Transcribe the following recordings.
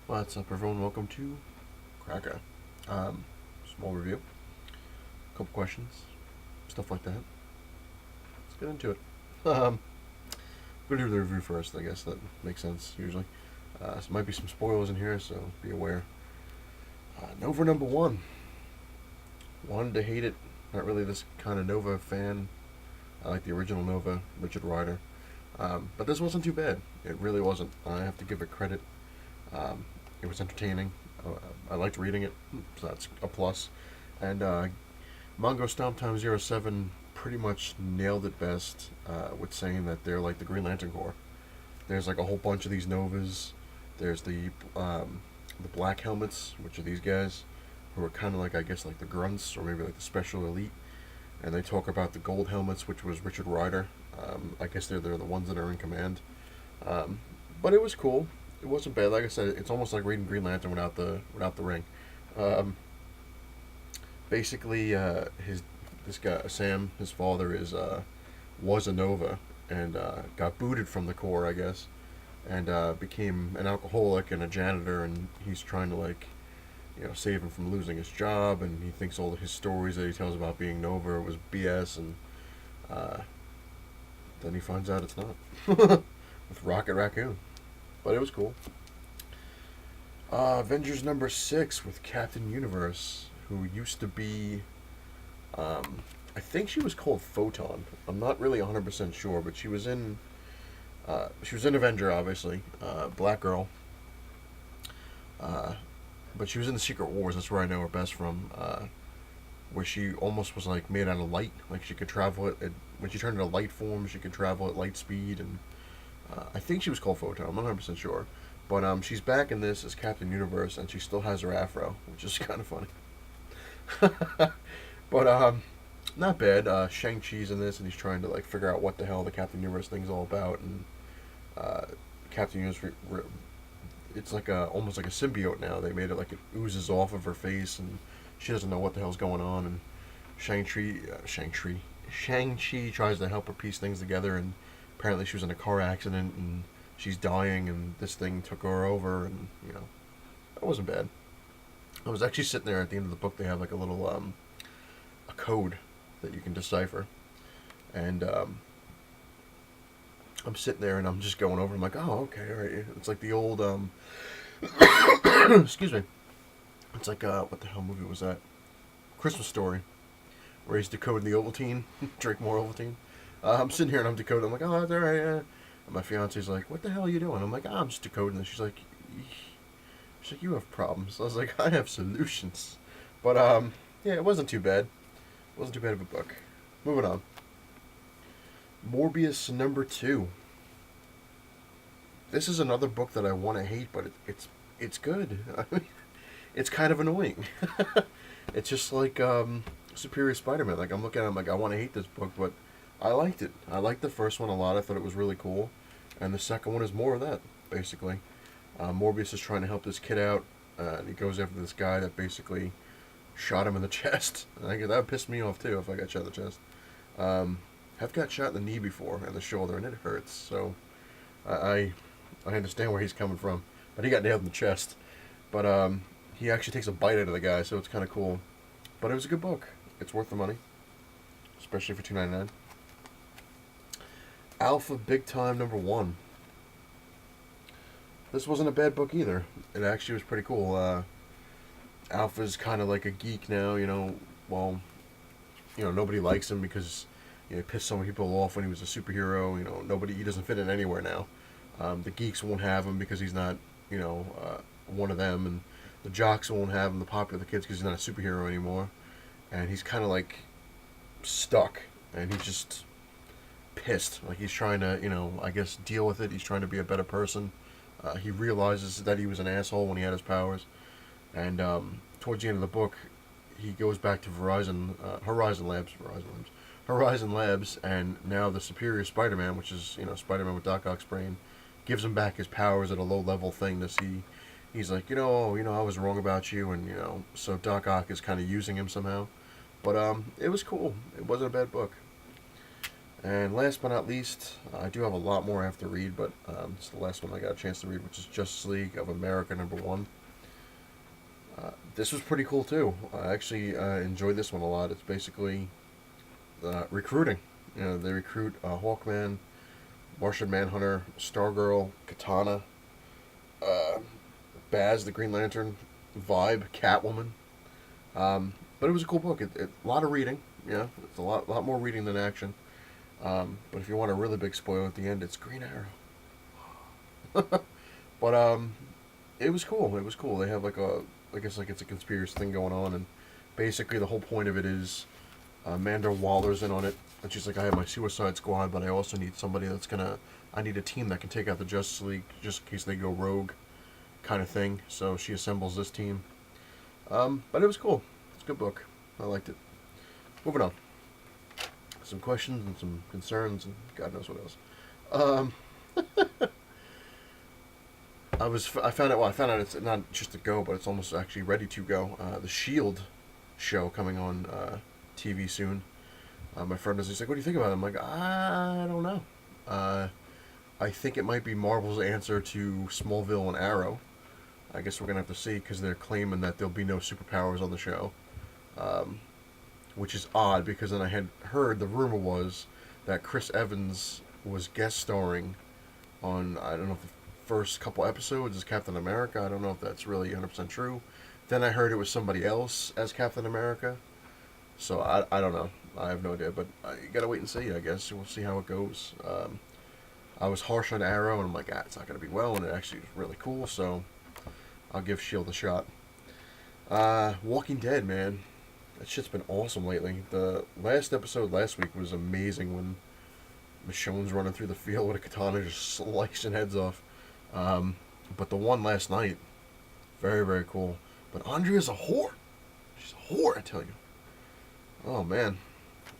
What's up, everyone? Welcome to cracka. Small review, couple questions, stuff like that. Let's get into it. I'm gonna do the review first. I guess that makes sense usually. So might be some spoilers in here, so be aware. Nova number one. Wanted to hate it. Not really this kind of Nova fan. I like the original Nova, Richard Rider. But this wasn't too bad. It really wasn't. I have to give it credit. Um, it was entertaining. I liked reading it, so that's a plus. And Mongo Stomp Time 07 pretty much nailed it best with saying that they're like the Green Lantern Corps. There's like a whole bunch of these Novas. There's the black helmets, which are these guys, who are kind of like, I guess, like the grunts, or maybe like the special elite. And they talk about the gold helmets, which was Richard Rider. I guess they're the ones that are in command. Um, but it was cool. It wasn't bad. Like I said, it's almost like reading Green Lantern without the ring. Um, basically, his this guy Sam, his father was a Nova and got booted from the Corps, I guess, and became an alcoholic and a janitor, and he's trying to save him from losing his job, and he thinks all of his stories that he tells about being Nova was BS, and uh, then he finds out it's not with Rocket Raccoon. But it was cool. Avengers number 6 with Captain Universe, who used to be, I think she was called Photon. I'm not really 100% sure, but she was in Avenger, obviously, Black Girl. Uh, but she was in the Secret Wars. That's where I know her best from. Where she almost was like made out of light. Like she could travel when she turned into light form, she could travel at light speed, and I think she was called Photon. I'm not 100% sure. But she's back in this as Captain Universe, and she still has her afro, which is kind of funny. But not bad. Shang-Chi's in this, and he's trying to figure out what the hell the Captain Universe thing's all about. And uh, Captain Universe, it's like almost like a symbiote now. They made it like it oozes off of her face, and she doesn't know what the hell's going on. And Shang-Chi tries to help her piece things together, and apparently she was in a car accident, and she's dying, and this thing took her over, and that wasn't bad. I was actually sitting there at the end of the book. They have like a little a code that you can decipher, and I'm sitting there and I'm just going over. I'm like, oh, okay, all right. It's like the old excuse me. It's like what the hell movie was that? Christmas Story, where he's decoding the Ovaltine, drink more Ovaltine. I'm sitting here and I'm decoding. I'm like, oh, that's all right. And my fiance's like, what the hell are you doing? I'm like, I'm just decoding this. She's like, you have problems. I was like, I have solutions. But yeah, it wasn't too bad. It wasn't too bad of a book. Moving on. Morbius number 2. This is another book that I want to hate, but it's good. I mean, it's kind of annoying. It's just like Superior Spider-Man. Like I'm looking at it, I'm like, I want to hate this book, but I liked it. I liked the first one a lot. I thought it was really cool, and the second one is more of that. Basically, Morbius is trying to help this kid out, and he goes after this guy that basically shot him in the chest. I think that would piss me off too if I got shot in the chest. I've got shot in the knee before and the shoulder, and it hurts. So I I understand where he's coming from, but he got nailed in the chest. But he actually takes a bite out of the guy, so it's kind of cool. But it was a good book. It's worth the money, especially for $2.99. Alpha Big Time number 1. This wasn't a bad book either. It actually was pretty cool. Alpha's kind of like a geek now, Well, nobody likes him because he pissed so many people off when he was a superhero. He doesn't fit in anywhere now. The geeks won't have him because he's not, one of them, and the jocks won't have him, the popular kids, because he's not a superhero anymore. And he's kind of like stuck, and he's just pissed. Like he's trying to, I guess, deal with it. He's trying to be a better person. He realizes that he was an asshole when he had his powers, and towards the end of the book, he goes back to Horizon Labs, and now the Superior Spider-Man, which is Spider-Man with Doc Ock's brain, gives him back his powers at a low-level thing to see. He's like, I was wrong about you, and so Doc Ock is kind of using him somehow, but it was cool. It wasn't a bad book. And last but not least, I do have a lot more I have to read, but it's the last one I got a chance to read, which is Justice League of America #1. This was pretty cool too. I actually enjoyed this one a lot. It's basically recruiting. You know, they recruit Hawkman, Martian Manhunter, Stargirl, Katana, uh, Baz, the Green Lantern, Vibe, Catwoman. But it was a cool book. A lot of reading. Yeah, it's a lot more reading than action. But if you want a really big spoiler at the end, it's Green Arrow. But it was cool. It was cool. They have like I guess like it's a conspiracy thing going on, and basically the whole point of it is Amanda Waller's in on it, and she's like, I have my Suicide Squad, but I also need somebody I need a team that can take out the Justice League just in case they go rogue, kind of thing. So she assembles this team. But it was cool. It's a good book. I liked it. Moving on. Some questions and some concerns and God knows what else. Um, I found out. Well, I found out it's not just to go, but it's almost actually ready to go. The Shield show coming on TV soon. My friend was, he's like, "What do you think about it?" I'm like, I don't know. I think it might be Marvel's answer to Smallville and Arrow. I guess we're gonna have to see because they're claiming that there'll be no superpowers on the show, um, which is odd because then I had heard the rumor was that Chris Evans was guest starring on, I don't know if the first couple episodes as Captain America. I don't know if that's really 100% true. Then I heard it was somebody else as Captain America. So I don't know. I have no idea, but I gotta wait and see. I guess we'll see how it goes. I was harsh on Arrow, and I'm like, it's not gonna be well, and it actually was really cool. So I'll give Shield a shot. Walking Dead, man, that shit's been awesome lately. The last episode last week was amazing when Michonne's running through the field with a katana, just slicing heads off. But the one last night, very very cool. But Andrea's a whore. She's a whore, I tell you. Oh man.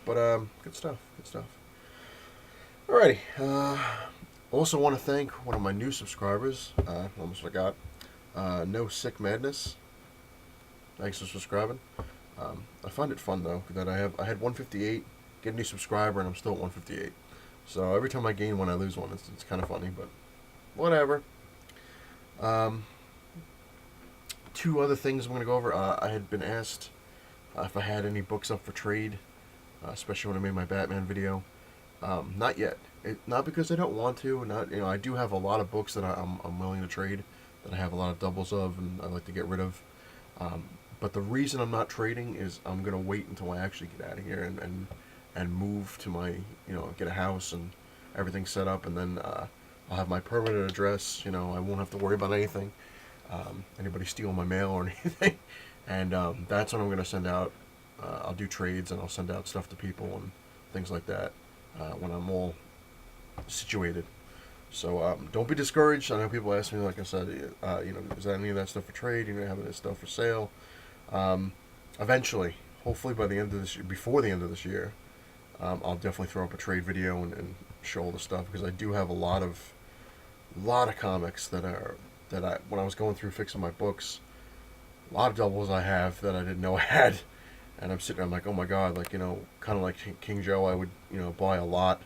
But good stuff. Good stuff. Alrighty. Also want to thank one of my new subscribers. Almost forgot. No Sick Madness. Thanks for subscribing. I find it fun though that I had 158, get a new subscriber, and I'm still at 158. So every time I gain one, I lose one. It's kind of funny, but whatever. Two other things I'm going to go over. I had been asked if I had any books up for trade, especially when I made my Batman video. Not yet. Not because I don't want to. Not I do have a lot of books that I'm willing to trade, that I have a lot of doubles of, and I like to get rid of. But the reason I'm not trading is I'm gonna wait until I actually get out of here and move to my get a house and everything set up, and then I'll have my permanent address. I won't have to worry about anything, anybody stealing my mail or anything, and that's when I'm gonna send out. I'll do trades and I'll send out stuff to people and things like that when I'm all situated. So don't be discouraged. I know people ask me, like I said, is that any of that stuff for trade? Having this stuff for sale? Eventually, hopefully by the end of this year, before the end of this year, I'll definitely throw up a trade video and show all the stuff because I do have a lot of comics that I when I was going through fixing my books, a lot of doubles I have that I didn't know I had, and I'm sitting there, I'm like, oh my god, like kind of like King Joe, I would buy a lot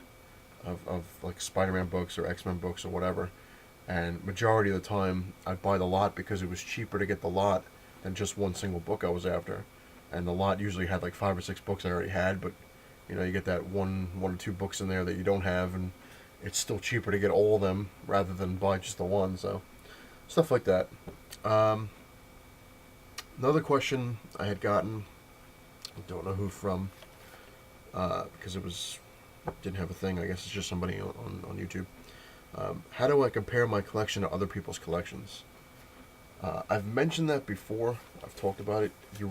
of like Spider-Man books or X-Men books or whatever, and majority of the time I'd buy the lot because it was cheaper to get the lot than just one single book I was after, and the lot usually had like 5 or 6 books I already had, but you get that one or two books in there that you don't have, and it's still cheaper to get all of them rather than buy just the one. So stuff like that. Another question I had gotten, I don't know who from, because it didn't have a thing. I guess it's just somebody on YouTube. How do I compare my collection to other people's collections? I've mentioned that before. I've talked about it. You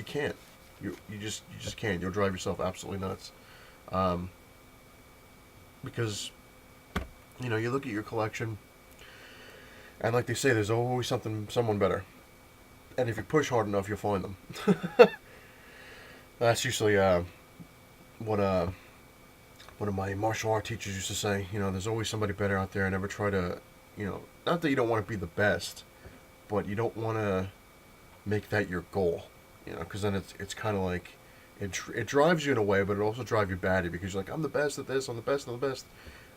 can't. You just can't. You'll drive yourself absolutely nuts. Because you look at your collection, and like they say, there's always someone better. And if you push hard enough, you'll find them. That's usually what one of my martial art teachers used to say. There's always somebody better out there. Never try to, not that you don't want to be the best, but you don't want to make that your goal. Because then it's kind of like It drives you in a way, but it also drives you batty because you're like, I'm the best at this, I'm the best, I'm the best,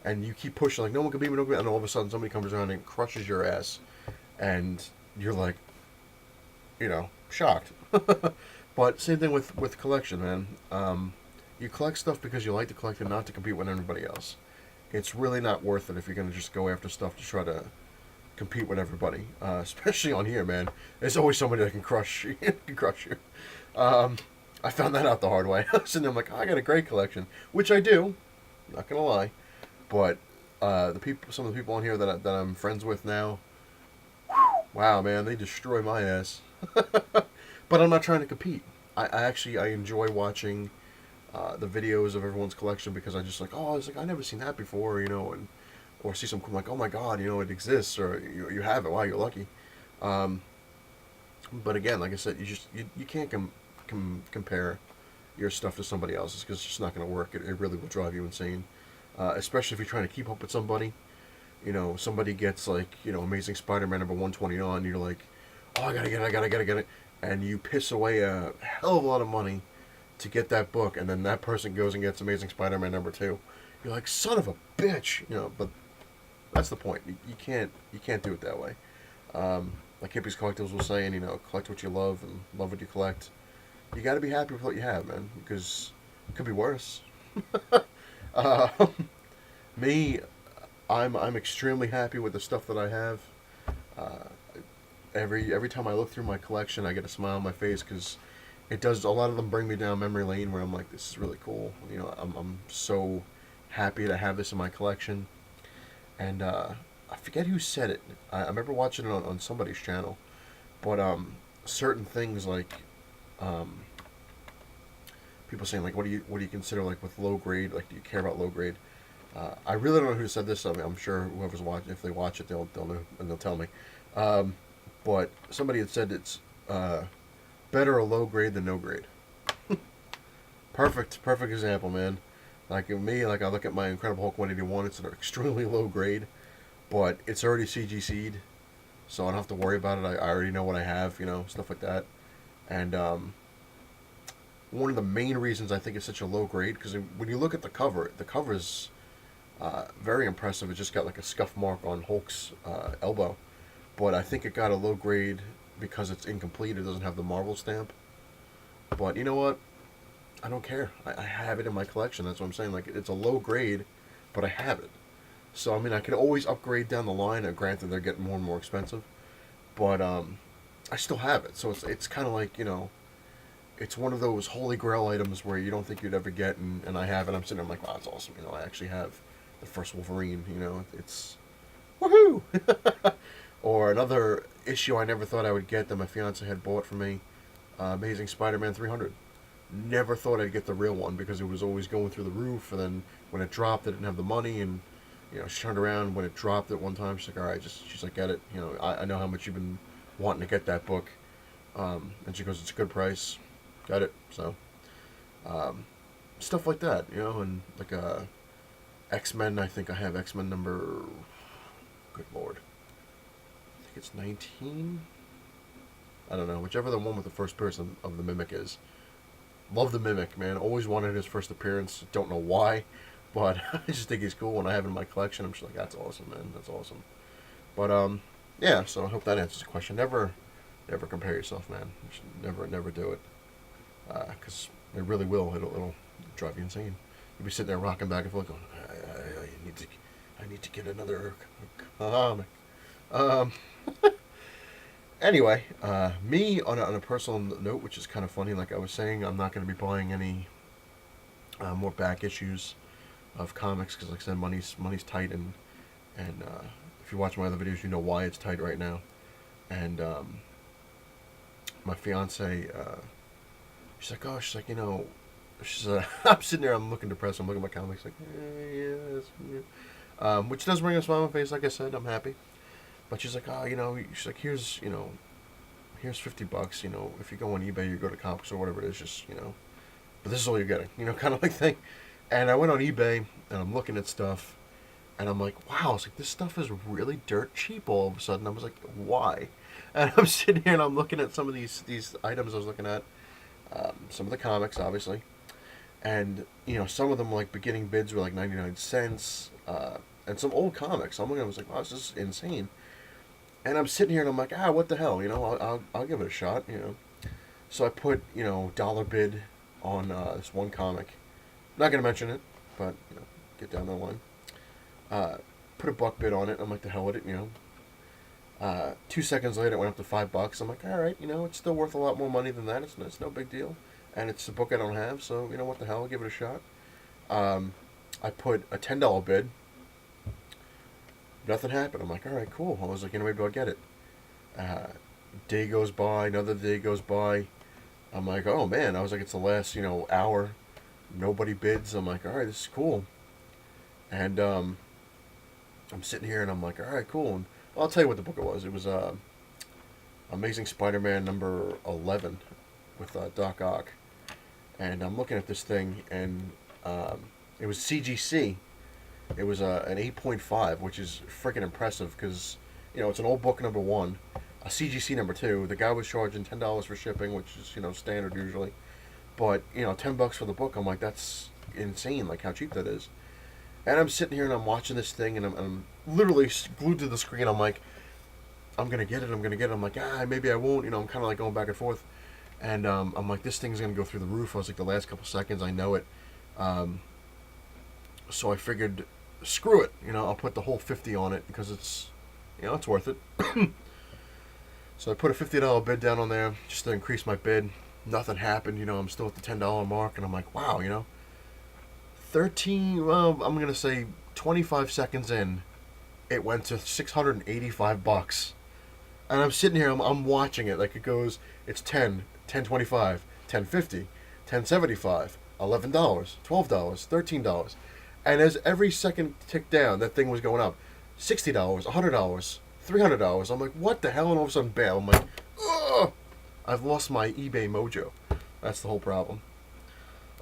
and you keep pushing like no one can beat me, no one can beat me, and all of a sudden somebody comes around and crushes your ass, and you're like, shocked. But same thing with collection, man. You collect stuff because you like to collect and not to compete with anybody else. It's really not worth it if you're gonna just go after stuff to try to compete with everybody. Especially on here, man. There's always somebody that can crush you. can crush you. Um, I found that out the hard way. So I'm like, oh, I got a great collection, which I do. Not gonna lie, but some of the people on here that I'm friends with now, wow, man, they destroy my ass. But I'm not trying to compete. I enjoy watching the videos of everyone's collection because I just like, oh, it's like I never seen that before, and or see some like, oh my god, it exists, or you have it. Wow, you're lucky. Um, but again, like I said, you can't compare your stuff to somebody else's because it's just not going to work. It really will drive you insane, especially if you're trying to keep up with somebody. Somebody gets like Amazing Spider-Man number 129, and you're like, oh, I gotta get it, and you piss away a hell of a lot of money to get that book, and then that person goes and gets Amazing Spider-Man number 2. You're like, son of a bitch, But that's the point. You can't do it that way. Like Hippies Collectibles was saying, collect what you love and love what you collect. You got to be happy with what you have, man, because it could be worse. uh, Me, I'm extremely happy with the stuff that I have. Uh, every time I look through my collection, I get a smile on my face because it does. A lot of them bring me down memory lane where I'm like, this is really cool. I'm so happy to have this in my collection. And I forget who said it. I remember watching it on somebody's channel, but certain things like um, people saying like, what do you consider like with low grade? Like, do you care about low grade? I really don't know who said this. I mean, I'm sure whoever's watching, if they watch it, they'll know and they'll tell me. Um, but somebody had said it's better a low grade than no grade. Perfect example, man. Like me, like I look at my Incredible Hulk 181. It's an extremely low grade, but it's already CGC'd, so I don't have to worry about it. I already know what I have, stuff like that. And one of the main reasons I think it's such a low grade because when you look at the cover is very impressive. It just got like a scuff mark on Hulk's elbow, but I think it got a low grade because it's incomplete. It doesn't have the Marvel stamp. But you know what? I don't care. I have it in my collection. That's what I'm saying. Like it's a low grade, but I have it. So I mean, I could always upgrade down the line. Granted, they're getting more and more expensive, but I still have it. So it's kind of like it's one of those holy grail items where you don't think you'd ever get, and I have it. I'm sitting there, I'm like, wow, that's awesome. I actually have the first Wolverine. It's woohoo. Or another issue I never thought I would get that my fiance had bought for me, Amazing Spider-Man 300. Never thought I'd get the real one because it was always going through the roof, and then when it dropped, I didn't have the money, and she turned around when it dropped at one time. She's like, all right, she's like, get it. I know how much you've been wanting to get that book, and she goes, it's a good price, got it. So stuff like that, and like X-Men. I think I have X-Men number. Good lord, I think it's 19. I don't know, whichever the one with the first person of the Mimic is. Love the Mimic, man. Always wanted his first appearance. Don't know why, but I just think he's cool. When I have him in my collection, I'm just like, that's awesome, man. That's awesome. But yeah. So I hope that answers the question. Never compare yourself, man. You should never do it, because it really will. It'll drive you insane. You'll be sitting there rocking back and forth, going, I need to get another comic. Um, Anyway, me on a personal note, which is kind of funny, like I was saying, I'm not going to be buying any more back issues of comics because, like I said, money's tight, and if you watch my other videos, you know why it's tight right now. And my fiance, she's like, oh, she's I'm sitting there, I'm looking depressed, I'm looking at my comics, like, yeah. Which does bring a smile on my face. Like I said, I'm happy. But she's like, oh, she's like, here's $50. If you go on eBay, you go to comics or whatever it is, just, but this is all you're getting, kind of like thing. And I went on eBay and I'm looking at stuff, and I'm like, wow, it's like this stuff is really dirt cheap all of a sudden. I was like, why? And I'm sitting here and I'm looking at some of these items I was looking at. some of the comics, obviously, and some of them like beginning bids were like 99 cents, and some old comics. I'm looking, I was like, wow, this is insane. And I'm sitting here and I'm like, what the hell, I'll give it a shot. So I put dollar bid on this one comic. Not gonna mention it, but get down the line. Put a buck bid on it. I'm like, the hell with it. 2 seconds later, it went up to $5. I'm like, all right, it's still worth a lot more money than that. It's no big deal, and it's a book I don't have, so what the hell, I'll give it a shot. I put a $10 bid. Nothing happened. I'm like, all right, cool. I was like, maybe I'll get it. Day goes by, another day goes by. I'm like, oh man. I was like, it's the last hour. Nobody bids. I'm like, all right, this is cool. And I'm sitting here and I'm like, all right, cool. And I'll tell you what the book it was. It was Amazing Spider-Man number 11 with Doc Ock. And I'm looking at this thing, and it was CGC. It was an 8.5, which is freaking impressive because, it's an old book number 1, a CGC number 2. The guy was charging $10 for shipping, which is, standard usually. But, $10 for the book, I'm like, that's insane, like how cheap that is. And I'm sitting here and I'm watching this thing, and I'm literally glued to the screen. I'm like, I'm going to get it, I'm going to get it. I'm like, maybe I won't. I'm kind of like going back and forth. And I'm like, this thing's going to go through the roof. I was like, the last couple seconds, I know it. So I figured, screw it. I'll put the whole 50 on it because it's, it's worth it. So I put a $50 bid down on there just to increase my bid. Nothing happened. I'm still at the $10 mark. And I'm like, wow, I'm going to say 25 seconds in, it went to $685. And I'm sitting here, I'm watching it. Like it goes, it's 10, 10.25, 10.50, 10.75, $11, $12, $13. And as every second ticked down, that thing was going up. $60, $100, $300. I'm like, what the hell? And all of a sudden, bam. I'm like, ugh! I've lost my eBay mojo. That's the whole problem.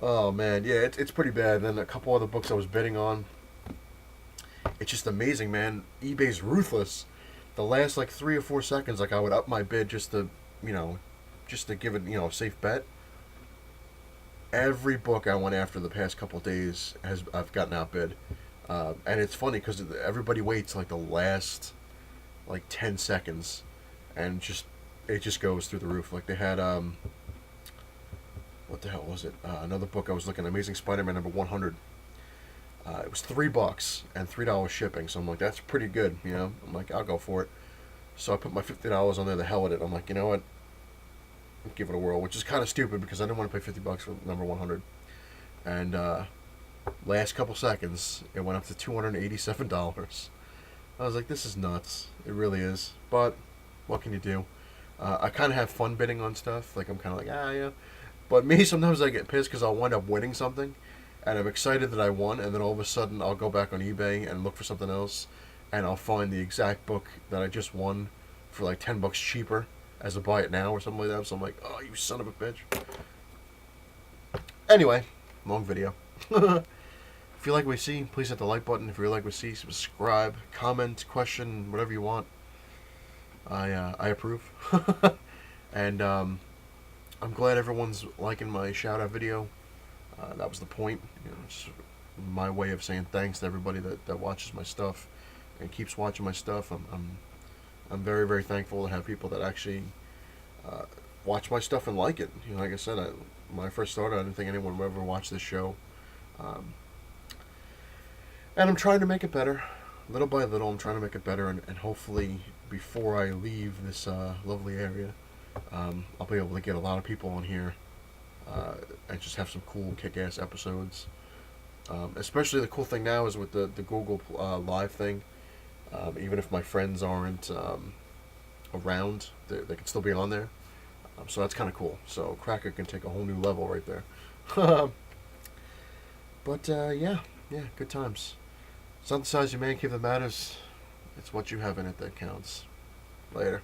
Oh, man. Yeah, it's pretty bad. And then a couple other books I was bidding on. It's just amazing, man. eBay's ruthless. The last, 3 or 4 seconds, I would up my bid just to give it, a safe bet. Every book I went after the past couple days I've gotten outbid. And it's funny because everybody waits, the last, 10 seconds. And it just goes through the roof. They had, what the hell was it? Another book I was looking at, Amazing Spider-Man number 100. It was $3 and $3 shipping, so I'm like, that's pretty good, I'm like, I'll go for it. So I put my $50 on there, the hell with it. I'm like, you know what? Give it a whirl, which is kind of stupid because I didn't want to pay $50 for number 100. And last couple seconds, it went up to $287. I was like, this is nuts. It really is. But what can you do? I kind of have fun bidding on stuff. I'm kind of like, yeah. But me, sometimes I get pissed because I'll wind up winning something. And I'm excited that I won, and then all of a sudden I'll go back on eBay and look for something else, and I'll find the exact book that I just won for $10 cheaper as a buy it now or something like that. So I'm like, oh, you son of a bitch. Anyway, long video. If you like what you see, please hit the like button. If you like what you see, subscribe, comment, question, whatever you want. I approve. And I'm glad everyone's liking my shout out video. That was the point. It's my way of saying thanks to everybody that watches my stuff and keeps watching my stuff. I'm very, very thankful to have people that actually watch my stuff and like it. Like I said, when I first started, I didn't think anyone would ever watch this show. And I'm trying to make it better. Little by little, I'm trying to make it better, and hopefully before I leave this lovely area, I'll be able to get a lot of people on here and just have some cool kick-ass episodes. Especially the cool thing now is with the Google Live thing. Even if my friends aren't around, they can still be on there. So that's kind of cool. So Cracka can take a whole new level right there. But yeah, good times. It's not the size of your man cave that matters. It's what you have in it that counts. Later.